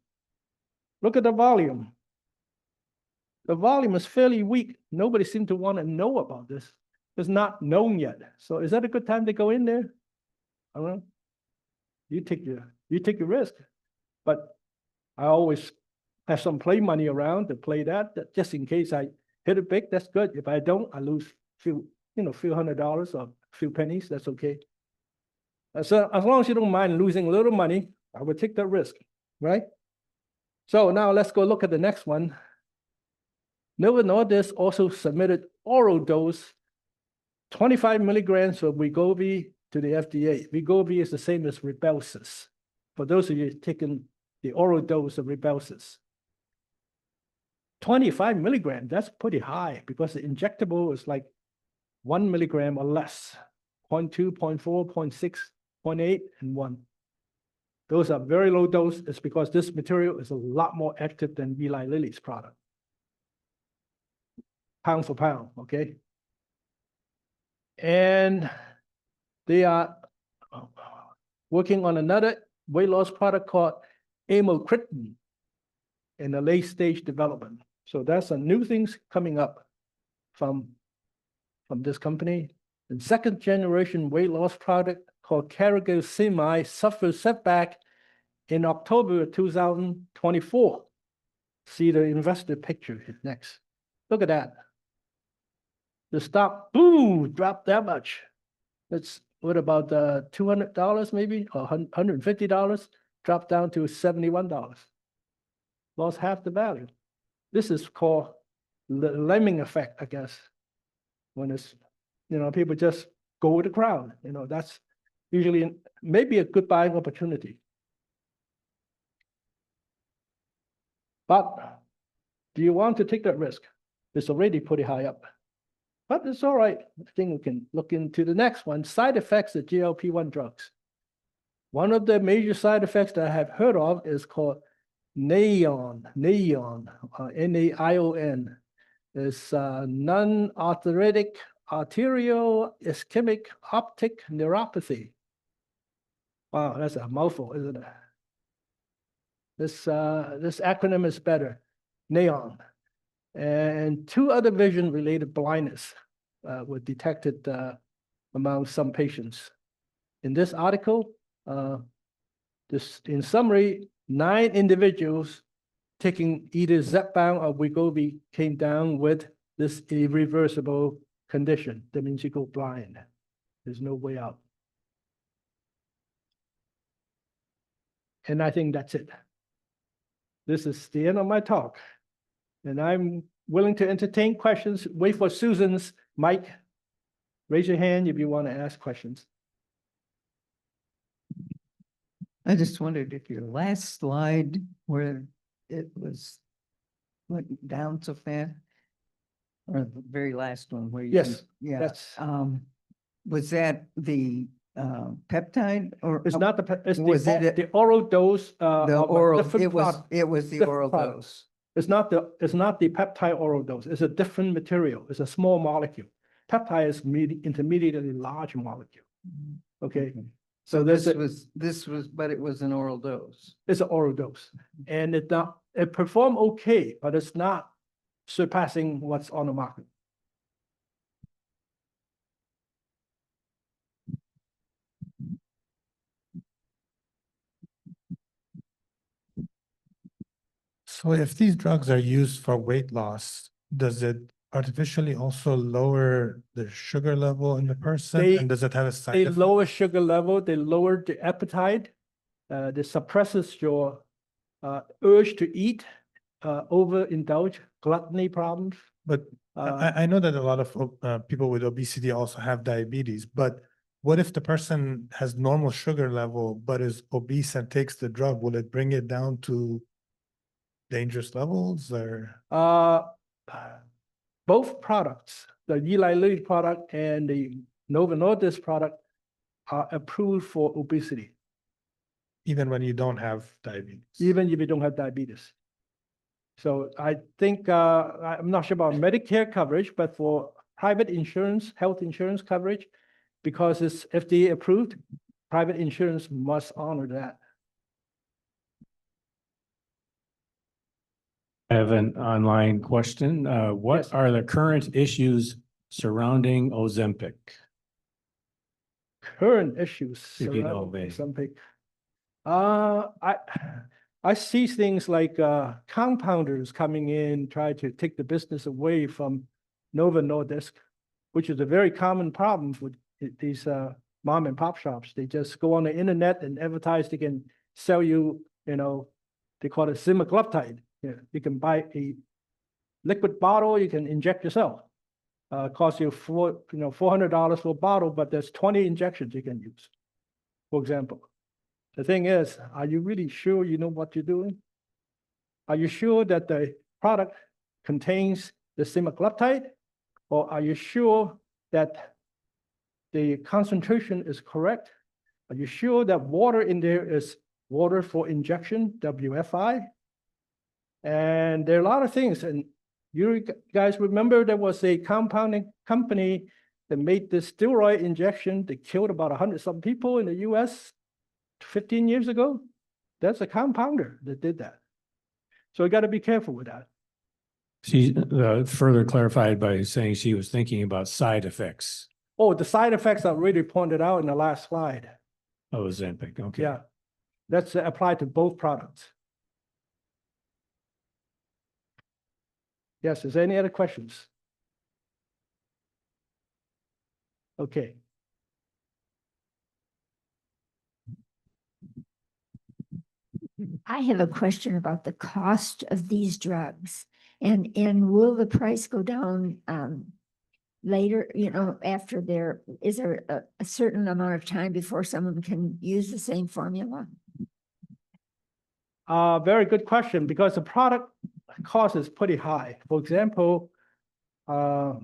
Look at the volume. The volume is fairly weak. Nobody seemed to want to know about this. It's not known yet. So is that a good time to go in there? I don't know. You take your risk. But I always have some play money around to play that just in case I hit it big, that's good. If I don't, I lose few $100s or a few pennies, that's okay. So as long as you don't mind losing a little money, I would take that risk, right? So now let's go look at the next one. Novo Nordisk also submitted oral dose 25 milligrams of Wegovy to the FDA. Wegovy is the same as Rybelsus. For those of you taking the oral dose of Rybelsus. 25 milligrams, that's pretty high because the injectable is like 1 milligram or less, 0.2, 0.4, 0.6, 0.8, and 1. Those are very low dose. It's because this material is a lot more active than Eli Lilly's product. Pound for pound, okay? And they are working on another weight loss product called amycretin in a late stage development. So that's a new things coming up from this company. And second generation weight loss product called Carragher Semi suffered setback in October of 2024. See the investor picture next. Look at that. The stock, boom, dropped that much. That's what about $200 maybe, or $150, dropped down to $71. Lost half the value. This is called the lemming effect, I guess. When it's, people just go with the crowd, that's usually maybe a good buying opportunity. But do you want to take that risk? It's already pretty high up. But it's all right. I think we can look into the next one, side effects of GLP-1 drugs. One of the major side effects that I have heard of is called NAION, N-A-I-O-N. It's non-arthritic arterial ischemic optic neuropathy. Wow, that's a mouthful, isn't it? This acronym is better, NAION. And two other vision-related blindness were detected among some patients. In this article, in summary, 9 individuals taking either Zepbound or Wegovy came down with this irreversible condition. That means you go blind. There's no way out. And I think that's it. This is the end of my talk. And I'm willing to entertain questions. Wait for Susan's mic. Raise your hand if you want to ask questions.
I just wondered if your last slide where it was went down so fast, or the very last one where you.
Yes,
Yeah.
that's,
Was that the peptide or?
it's not the, it's
Was it
the oral dose
The
of a
oral,
different product.
it was the
different
oral
product.
dose.
It's not the peptide oral dose. It's a different material. It's a small molecule. Peptide is intermediately large molecule. Okay,
So
there's
this was, but it was an oral dose.
it's an oral dose, and it performed okay, but it's not surpassing what's on the market.
So if these drugs are used for weight loss, does it artificially also lower the sugar level in the person? And does it have a side
They
effect?
lower sugar level, they lower the appetite, they suppresses your urge to eat, overindulge, gluttony problems.
But I know that a lot of people with obesity also have diabetes, but what if the person has normal sugar level but is obese and takes the drug? Will it bring it down to dangerous levels or?
Both products, the Eli Lilly product and the Novo Nordisk product, are approved for obesity.
Even when you don't have diabetes?
Even if you don't have diabetes. So I think, I'm not sure about Medicare coverage, but for private insurance, health insurance coverage, because it's FDA approved, private insurance must honor that.
I have an online question. What
Yes.
are the current issues surrounding Ozempic?
Current issues
If you know,
surrounding
maybe.
Ozempic. I see things like compounders coming in, try to take the business away from Novo Nordisk, which is a very common problem for these mom and pop shops. They just go on the internet and advertise. They can sell you, they call it semaglutide. You can buy a liquid bottle, you can inject yourself. Costs you $400 for a bottle, but there's 20 injections you can use, for example. The thing is, are you really sure you know what you're doing? Are you sure that the product contains the semaglutide? Or are you sure that the concentration is correct? Are you sure that water in there is water for injection, WFI? And there are a lot of things. And you guys remember there was a compounding company that made this steroid injection that killed about 100-some people in the US 15 years ago. That's a compounder that did that. So you got to be careful with that.
She further clarified by saying she was thinking about side effects
Oh, the side effects are really pointed out in the last slide.
of Ozempic. Okay.
Yeah, that's applied to both products. Yes, is there any other questions? Okay.
I have a question about the cost of these drugs and will the price go down later, after is there a certain amount of time before someone can use the same formula?
Very good question, because the product cost is pretty high. For example, I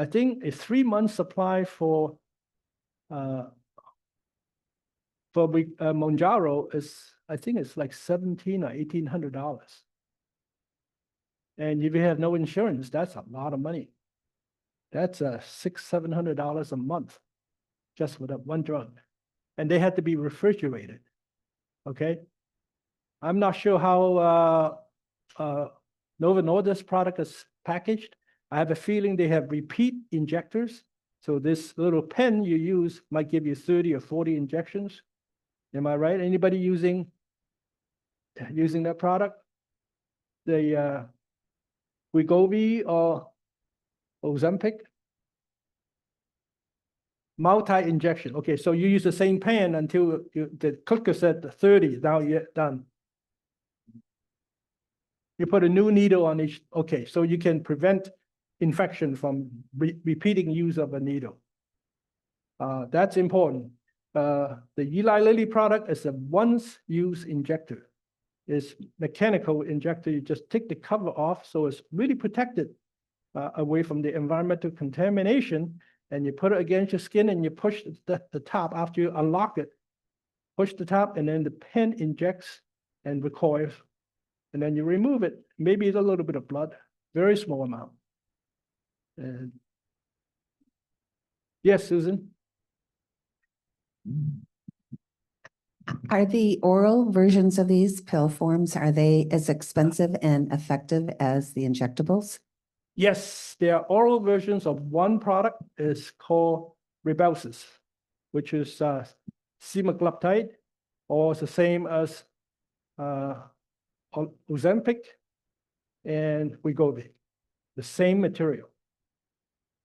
think a 3-month supply for Mounjaro is, I think it's like $1,700 or $1,800. And if you have no insurance, that's a lot of money. That's $600-700 a month just for that one drug. And they had to be refrigerated. Okay. I'm not sure how Novo Nordisk product is packaged. I have a feeling they have repeat injectors. So this little pen you use might give you 30 or 40 injections. Am I right? Anybody using that product? The Wegovy or Ozempic? Multi-injection. Okay, so you use the same pen until the clicker said 30, now you're done. You put a new needle on each. Okay, so you can prevent infection from repeating use of a needle. That's important. The Eli Lilly product is a once-use injector. It's mechanical injector. You just take the cover off, so it's really protected away from the environmental contamination. And you put it against your skin and you push the top after you unlock it. Push the top, and then the pen injects and recoils. And then you remove it. Maybe it's a little bit of blood, very small amount. And yes, Susan?
Are the oral versions of these pill forms, are they as expensive and effective as the injectables?
Yes, there are oral versions of one product is called Rybelsus, which is semaglutide, or it's the same as Ozempic and Wegovy, the same material.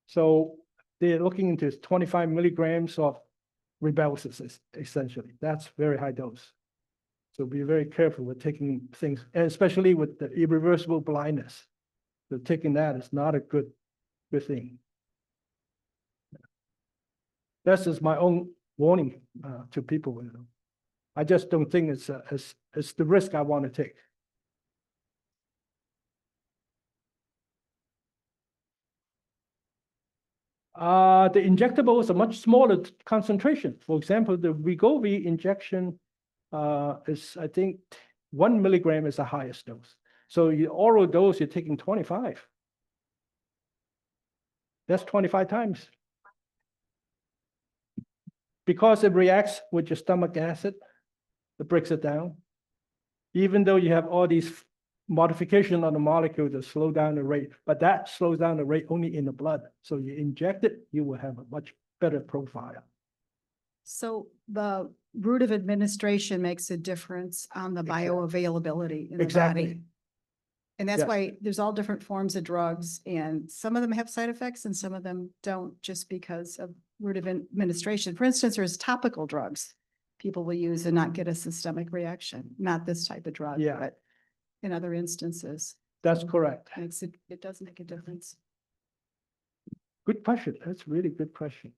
So they're looking into 25 milligrams of Rybelsus, essentially. That's very high dose. So be very careful with taking things, and especially with the irreversible blindness. So taking that is not a good thing. That's just my own warning to people. I just don't think it's the risk I want to take. The injectable is a much smaller concentration. For example, the Wegovy injection is, I think, 1 milligram is the highest dose. So your oral dose, you're taking 25. That's 25 times. Because it reacts with your stomach acid, it breaks it down. Even though you have all these modifications on the molecule to slow down the rate, but that slows down the rate only in the blood. So you inject it, you will have a much better profile.
So the route of administration makes a difference on the
Exactly.
bioavailability in the
Exactly.
body. And that's
Yes.
why there's all different forms of drugs, and some of them have side effects and some of them don't, just because of route of administration. For instance, there's topical drugs people will use and not get a systemic reaction, not this type of drug,
Yeah.
but in other instances,
That's correct.
it does make a difference.
Good question. That's a really good question.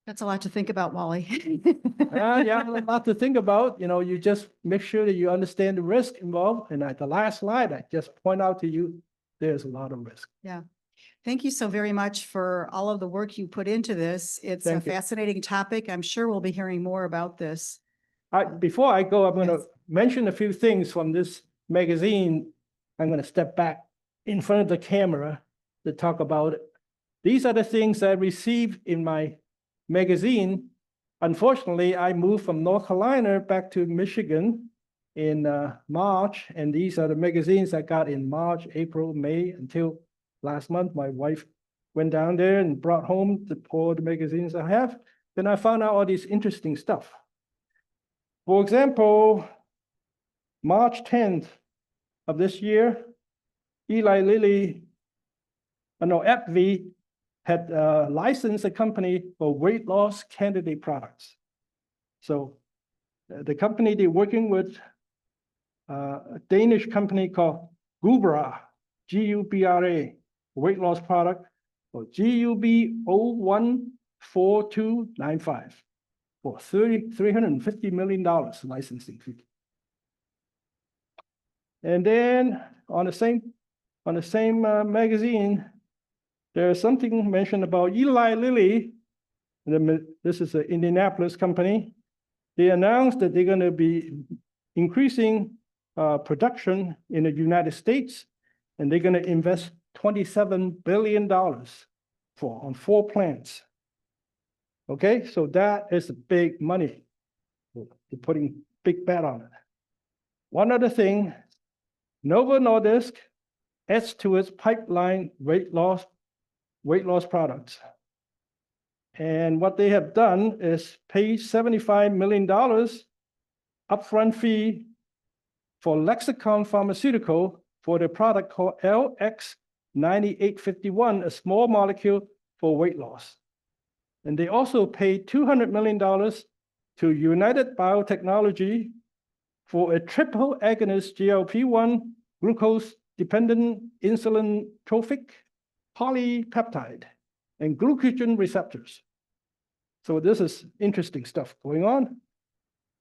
That's a lot to think about, Wally.
Yeah, a lot to think about. You just make sure that you understand the risk involved. And at the last slide, I just point out to you, there's a lot of risk.
Yeah. Thank you so very much for all of the work you put into this. It's a
Thank you.
fascinating topic. I'm sure we'll be hearing more about this.
Before I go, I'm going to
Yes.
mention a few things from this magazine. I'm going to step back in front of the camera to talk about it. these are the things I received in my magazine. Unfortunately, I moved from North Carolina back to Michigan in March, and these are the magazines I got in March, April, May, until last month. My wife went down there and brought home all the magazines I have. Then I found out all this interesting stuff. For example, March 10th of this year, Eli Lilly, AbbVie had licensed a company for weight loss candidate products. So the company they're working with, a Danish company called Gubra, G-U-B-R-A, weight loss product, or GUB014295 for $350 million licensing fee. And then on the same magazine, there's something mentioned about Eli Lilly. This is an Indianapolis company. They announced that they're going to be increasing production in the United States, and they're going to invest $27 billion on 4 plants. Okay, so that is big money. They're putting big bet on it. One other thing, Novo Nordisk adds to its pipeline weight loss products. And what they have done is pay $75 million upfront fee for Lexicon Pharmaceutical for the product called LX9851, a small molecule for weight loss. And they also paid $200 million to United Biotechnology for a triple agonist GLP-1 glucose-dependent insulin trophic polypeptide and glucagon receptors. So this is interesting stuff going on.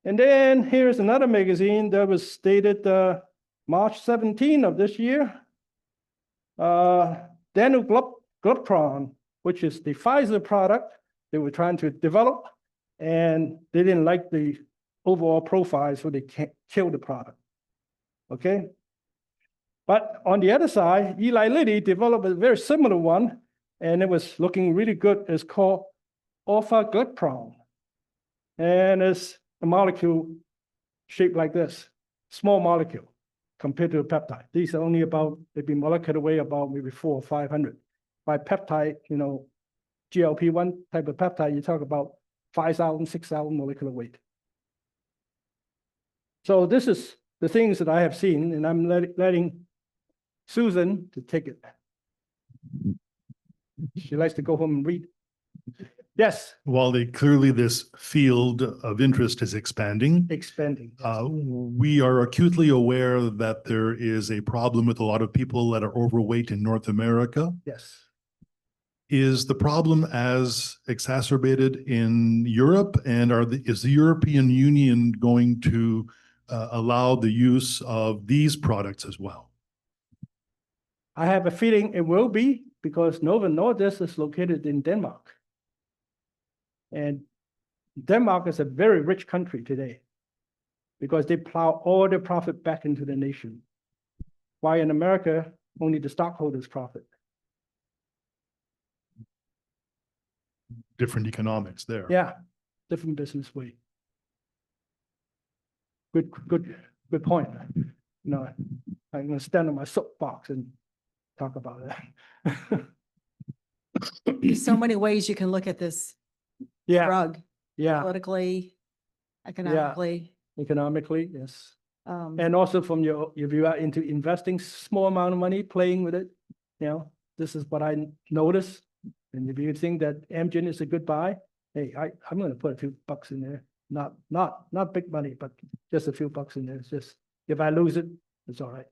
And then here's another magazine that was dated March 17 of this year. Danuglipron, which is the Pfizer product they were trying to develop, and they didn't like the overall profile, so they can't kill the product. Okay? But on the other side, Eli Lilly developed a very similar one, and it was looking really good. It's called orforglipron. And it's a molecule shaped like this, small molecule compared to a peptide. These are only about, they'd be molecular weight about maybe 400 or 500. By peptide, GLP-1 type of peptide, you talk about 5,000, 6,000 molecular weight. So this is the things that I have seen, and I'm letting Susan to take it. She likes to go home and read. Yes.
Wally, clearly this field of interest is expanding.
Expanding.
We are acutely aware that there is a problem with a lot of people that are overweight in North America.
Yes.
Is the problem as exacerbated in Europe, and is the European Union going to allow the use of these products as well?
I have a feeling it will be, because Novo Nordisk is located in Denmark. And Denmark is a very rich country today because they plow all their profit back into the nation. While in America, only the stockholders profit.
Different economics there.
Yeah, different business way. Good point. I'm going to stand on my soapbox and talk about that.
There's so many ways you can look at this
Yeah,
drug,
yeah,
politically, economically.
economically, yes.
Um,
And also from if you are into investing small amount of money, playing with it, this is what I notice. And if you think that Amgen is a good buy, hey, I'm going to put a few bucks in there. Not big money, but just a few bucks in there. It's just, if I lose it, it's all right.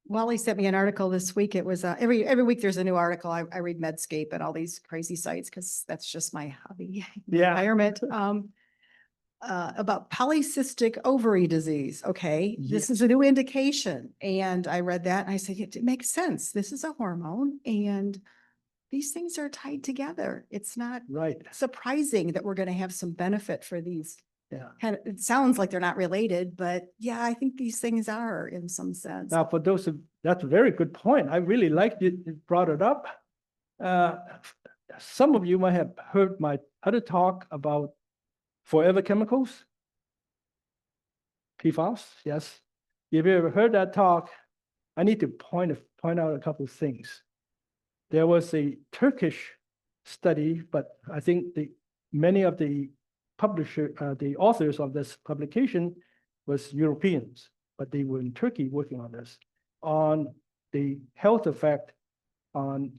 Wally sent me an article this week. It was every week there's a new article. I read Medscape and all these crazy sites because that's just my hobby.
Yeah.
Environment. About polycystic ovary disease. Okay, this is a new indication, and I read that and I said it makes sense. This is a hormone, and these things are tied together. It's not
Right.
surprising that we're going to have some benefit for these.
Yeah.
It sounds like they're not related, but yeah, I think these things are in some sense.
Now, for those that's a very good point. I really liked it. You brought it up. Some of you might have heard my other talk about forever chemicals. PFAS, yes. If you ever heard that talk, I need to point out a couple of things. There was a Turkish study, but I think many of the the authors of this publication was Europeans, but they were in Turkey working on this, on the health effect on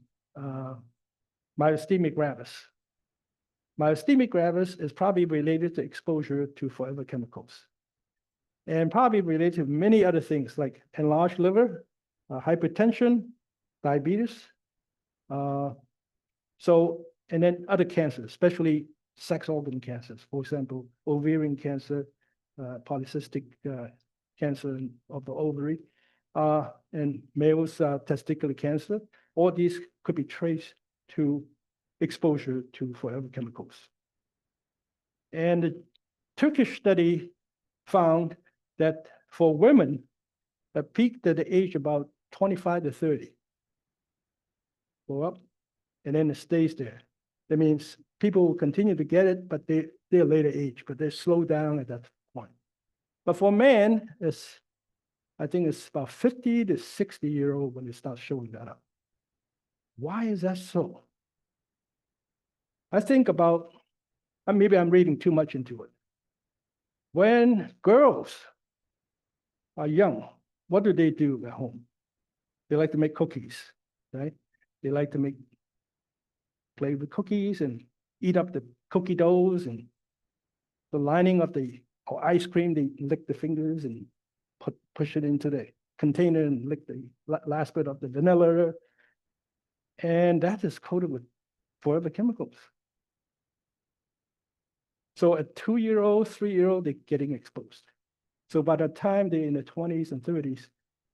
myasthenia gravis. Myasthenia gravis is probably related to exposure to forever chemicals, and probably related to many other things like enlarged liver, hypertension, diabetes, and then other cancers, especially sex organ cancers, for example, ovarian cancer, polycystic cancer of the ovary, and male's testicular cancer. All these could be traced to exposure to forever chemicals. And the Turkish study found that for women that peaked at the age about 25 to 30, go up, and then it stays there. That means people will continue to get it, but they're later age, but they slow down at that point. But for men, I think it's about 50 to 60-year-old when they start showing that up. Why is that so? I think about, maybe I'm reading too much into it. When girls are young, what do they do at home? They like to make cookies, right? They like to play with cookies and eat up the cookie doughs and the lining of the ice cream. They lick the fingers and push it into the container and lick the last bit of the vanilla. And that is coated with forever chemicals. So a 2-year-old, 3-year-old, they're getting exposed. So by the time they're in the 20s and 30s,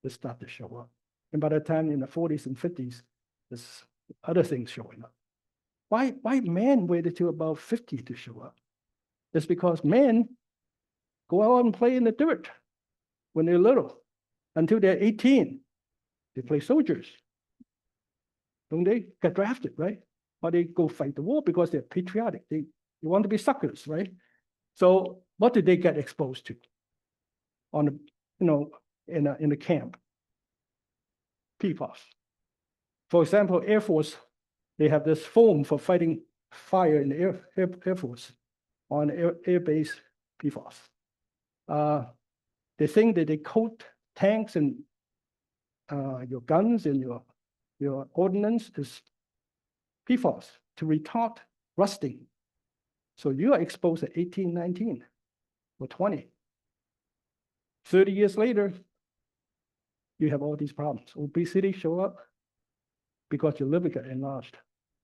they start to show up. And by the time in the 40s and 50s, there's other things showing up. Why men waited till about 50 to show up? It's because men go out and play in the dirt when they're little. Until they're 18, they play soldiers. Don't they get drafted, right? Or they go fight the war because they're patriotic. They want to be suckers, right? So what did they get exposed to on the, in the camp? PFAS. For example, Air Force, they have this foam for fighting fire in the Air Force on air base PFAS. They think that they coat tanks and your guns and your ordnance is PFAS to retard rusting. So you are exposed at 18, 19, or 20. 30 years later, you have all these problems. Obesity show up because your liver got enlarged,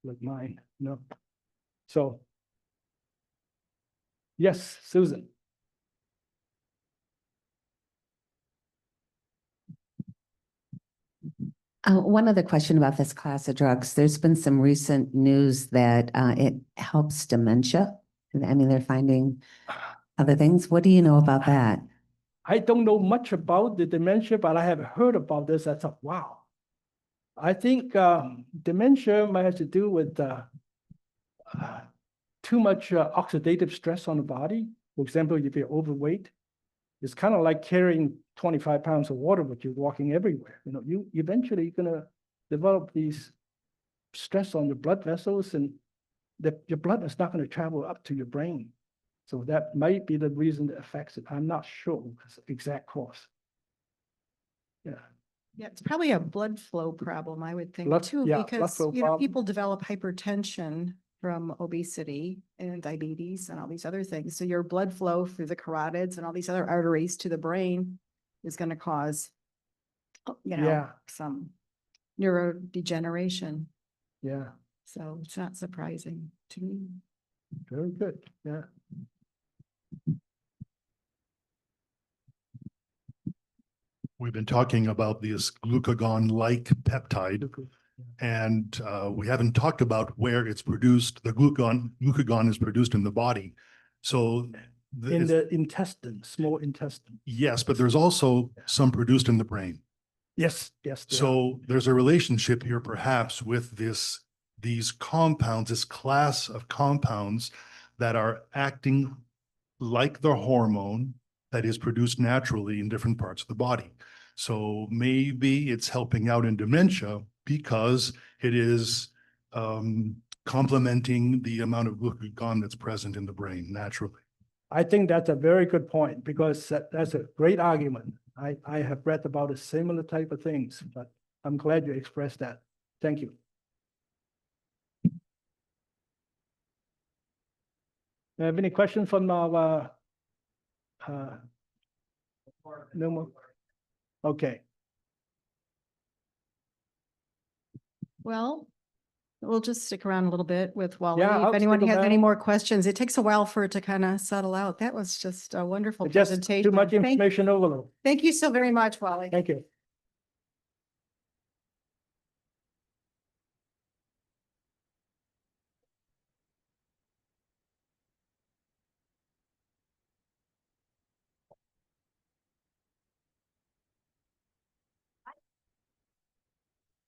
like mine, So, yes, Susan.
One other question about this class of drugs. There's been some recent news that it helps dementia. I mean, they're finding other things. What do you know about that?
I don't know much about the dementia, but I have heard about this. I thought, wow. I think dementia might have to do with too much oxidative stress on the body. For example, if you're overweight, it's kind of like carrying 25 pounds of water with you walking everywhere. You eventually going to develop these stress on your blood vessels, and your blood is not going to travel up to your brain. So that might be the reason that affects it. I'm not sure the exact cause. Yeah.
Yeah, it's probably a blood flow problem, I would think, too,
blood
because
flow problem.
people develop hypertension from obesity and diabetes and all these other things. So your blood flow through the carotids and all these other arteries to the brain is going to cause, some neurodegeneration.
Yeah.
So it's not surprising to me.
Very good. Yeah.
We've been talking about this glucagon-like peptide, and we haven't talked about where it's produced. The glucagon is produced in the body. So
In the intestine, small intestine.
yes, but there's also some produced in the brain.
Yes.
So there's a relationship here perhaps with this these compounds, this class of compounds that are acting like the hormone that is produced naturally in different parts of the body. So maybe it's helping out in dementia because it is complementing the amount of glucagon that's present in the brain naturally.
I think that's a very good point because that's a great argument. I have read about a similar type of things, but I'm glad you expressed that. Thank you. Have any questions from our no more? Okay.
Well, we'll just stick around a little bit with Wally.
Yeah, I'll
If anyone
stick
has any
around.
more questions, it takes a while for it to kind of settle out. That was just a wonderful
Just
presentation.
too much
Thank-
information overload.
Thank you so very much, Wally.
Thank you.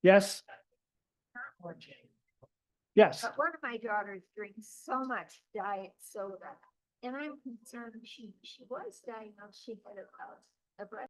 Yes. Yes.
But one of my daughters drinks so much diet soda, and I'm concerned she was diagnosed, she had a breast